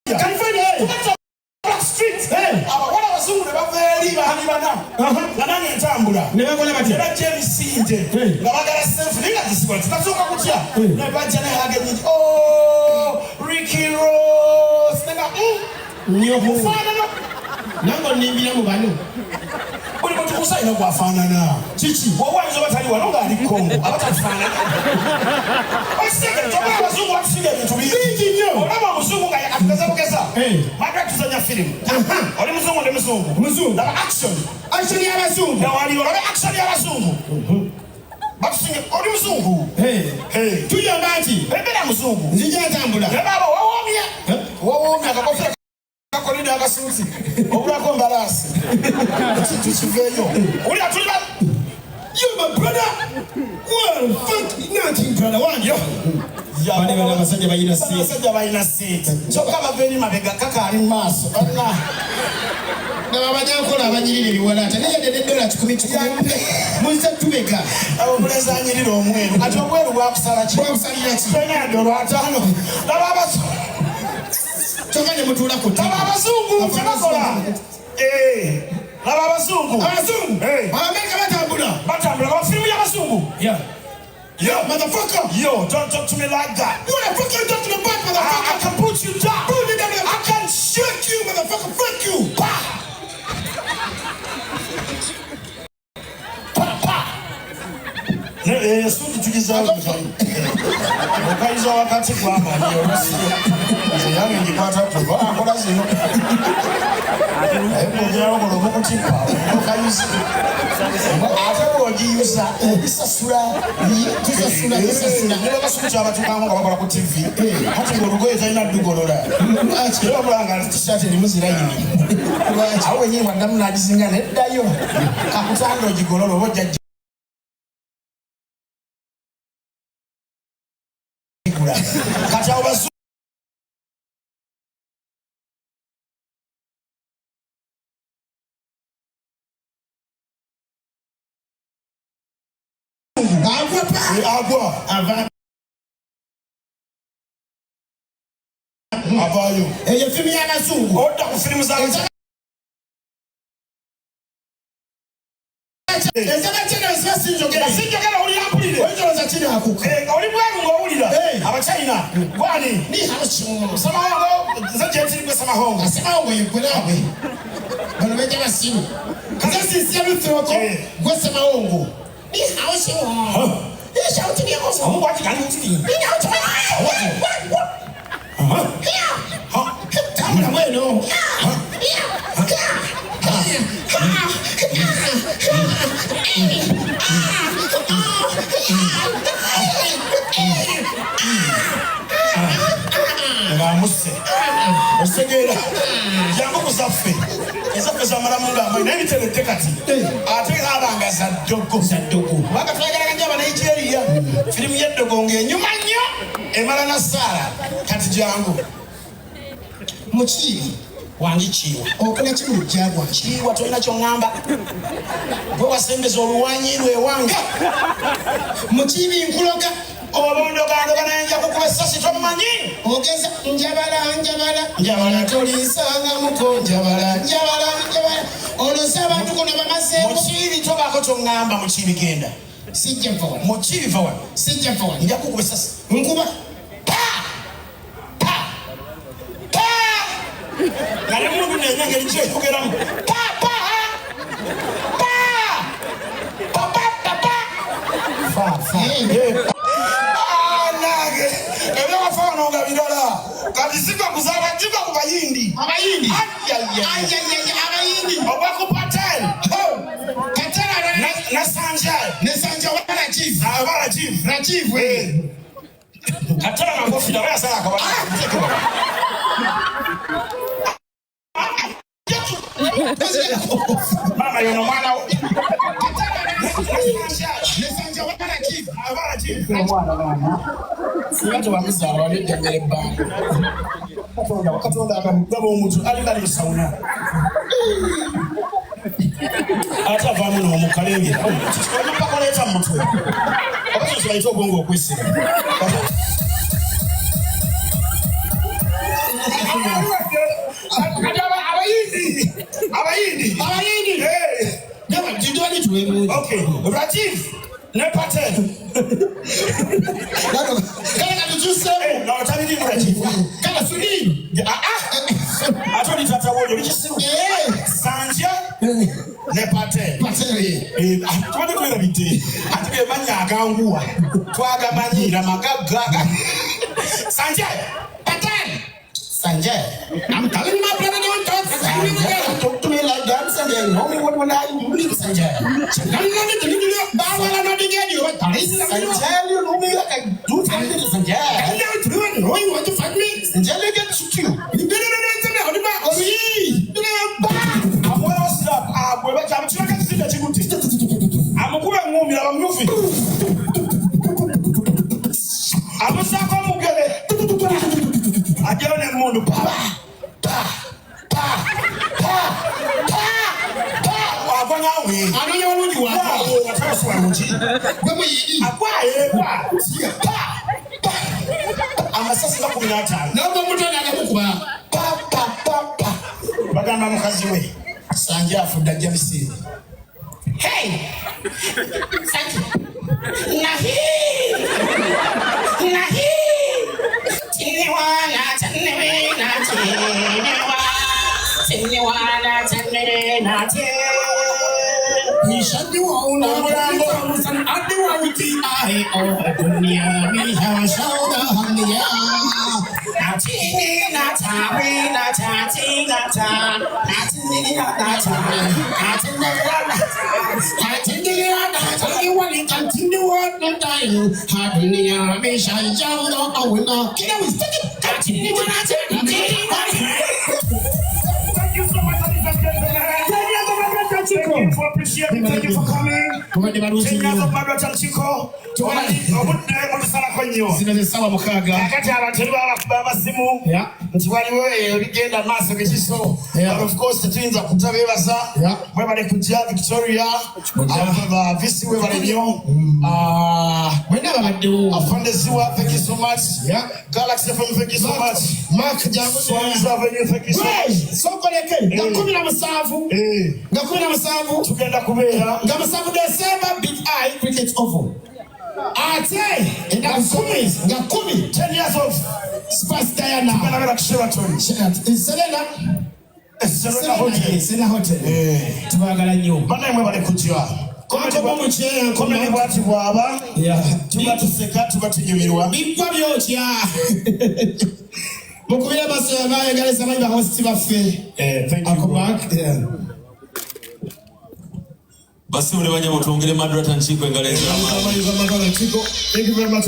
California. Black street. Abakora abazungu ne baveri bahani bana. Nanani entambula. Ne bakola bati. Era James Sinde. Ngabagala self ninga kisiba. Tutasoka kutya. Ne bajja ne hage ni. Oh, Ricky Ross. Nenga niyo kufana no. Nango nimbira mu bano. Uli mutukusa ino kwafanana. Chichi. Wowanzo batali walonga ali Kongo. Abatafana. Oseke toba abazungu batusige bintu bingi nyo. Olaba muzungu nga yakatukaza bukesa. Maka tuzanya film. Oli muzungu ndi muzungu. Muzungu. Ndaba action. Action ya bazungu. Na wali olaba action ya bazungu. Batusige oli muzungu. Tuyamba ati. Bebera muzungu. Nzija tambula. Baba wawomya. Wawomya akakofia kolida akasuti. Obulako mbalasi. Tuchiveyo. Uli atuliba. You my brother. Well, fuck nothing brother. One yo. Bane bana basajja bayina seat. Basajja bayina seat. Choka mabeni mabega kaka ali maso. Bana. Na babajja nkola abanyirira biwalata. Nije de $10 10. Muisa tubeka. Abo muleza anyirira omweru. Ati omweru bwa kusala ki? Bwa kusalira ki? $5 na baba Chokanye mutula ko. Baba bazungu bakola. Baba bazungu. Abazungu. Abameka batambula. Batambula ba film ya bazungu. Yeah. Yo, motherfucker. Yo, don't talk to me like that. You motherfucker, you talk to me back, motherfucker. I can put you down. Put me down. I can shoot you, motherfucker. Fuck you. Pa. Pa pa. Suti tukizawo. Okaizo wakati kwa amani yo. Yange ngipata kuva akola zino. Ngojalo ko lokuchipa. Okaizo. Atako ogiyusa isasula. Nilo kasucha abatukango bakora ku TV. Hati ngorugoye zaina dugolola. Achiro bulanga t-shirt ni muzira yini. Awe nyi wanda munajizinga neddayo. Kakutando gigololo bojja Kata obasu Agua Avayo. Eyo film ya bazungu. Oda ku film za Sinjogera uli ampulire. Oyo za chini hakuka. Oli bwangu ngowulira. Abachina. Kwani ni hawo samahongo. Zaje tiri samahongo. Samahongo yekulawe. Bano beje basimu. Kaza sisi abifoko. Gwe samahongo. Ni hawo shiwo. Ni shawo tiri yako. Mungu atikani mutiri. Ni hawo tiri. Tamna bueno. Muse. Osegera. Yango kusafe. Esafe za maramunga amai. Nani tele tekati. Ateka abanga za dogo. Waka twagala kanja ba Nigeria. Film yeddogo nge nyuma nnyo. Emala na sala. Kati jangu. Muchi. Wangi chiwa. Okuna chimu jagwa. Chiwa toina chongamba. Gwe wasembeza oluwanyi lwe wanga. Muchibi nkuloga. Obondo gando kananja kukuba sasi tomanyi. Ogeza njabala tolisanga muko njabala. Olosaba tukona bamase. Muchibi tobako chongamba muchibi genda. Sijja mfawa. Muchibi fawa. Sijja mfawa. Nja kukuba sasi. Nkuba. Kale mundu nenyange licho yogeramu. Papa. Nage. Eyo wafano nga bidola. Kati sika kuzaba jika kubayindi. Abayindi. Abayindi. Obakupatel. Katana na Sanja wala chief. Wala chief. Katana na kofida wala sala kwa. Mama yono mwana Nesanja wakana chief abara chief mwana bana siyato bamisa wali dengere banga katonda akamugaba omuntu ali bali sauna ata vamu no mukalenge kikoma pakoleta mutwe akaso kibaito bongo okwesera Okay. Rajiv. Nepate. Kaya tutuseme na watabidi Rajiv. Kala sudi. Atoni tata wodo lichisimu. Sanja. Nepate. Pateri. Twende kwenda biti. Atike manya agangua. Twaga manyira magaga. Sanja. Pateri. Sanjay, I'm telling my brother don't talk. Sanjay, talk to me like that. Sanjay, you know me what I do, Sanjay. Sanjay, you know me like I do something, Sanjay. I know you want to fight me. Sanjay, you get shoot you. You better not tell me how to back. Oh, yeah. I'm going to stop. I'm going to try to see that you would. I'm going to move. I'm moving. I'm going to stop. Ajone mundu pa wabona we anonya wodi wa wataswa muti kwemo yidi akwaye kwa amasasi ga 15 nabo mutana ngakuba bagamba mukazi we Sanja afuda jamisi hey Sanja nahi Thank you for appreciating. Thank you for coming. Of course, the twins are Victoria. Thank you so much. Galaxy FM, thank you so much. Mark Swans Avenue, thank you so much. Tugenda kubera ngamasavu December Big Eye Cricket Oval. Ate ngakumi 10 years of Spice Diana. Tugenda Sheraton. Selena Hotel. Tubagala nnyo. Bana mwe bale kujja. Komedi bwati bwaba. Tuba tuseka tuba tunyumirwa. Bikwa byotya. Mukubira baso baye galesa manya host baffe. Thank you. Basi ule banyamo tuongere Madrata Nchiko engaleza. Thank you very much.